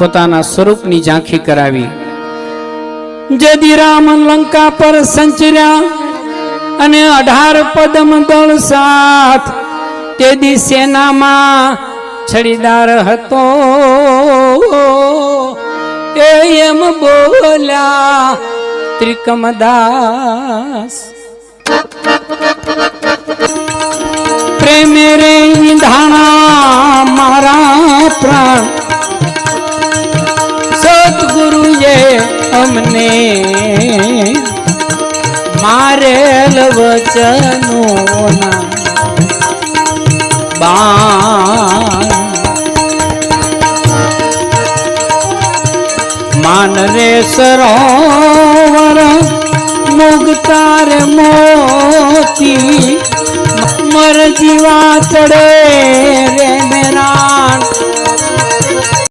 પોતાના સ્વરૂપની ઝાંખી કરાવી। જેદી રામ લંકા પર સંચર્યા અને 18 પદમ દળ સાથ, તેદી સેનામાં છડીદાર હતો એમ બોલ્યા ત્રિકમદાસ। પ્રેમે રે ઈંધાણા મારા પ્રાણ, સદગુરુએ અમને મારેલ વચનોના બાણ। માન રે સરોવર મુગતા રે મોતી, મર જીવા ચડે રે મેરાન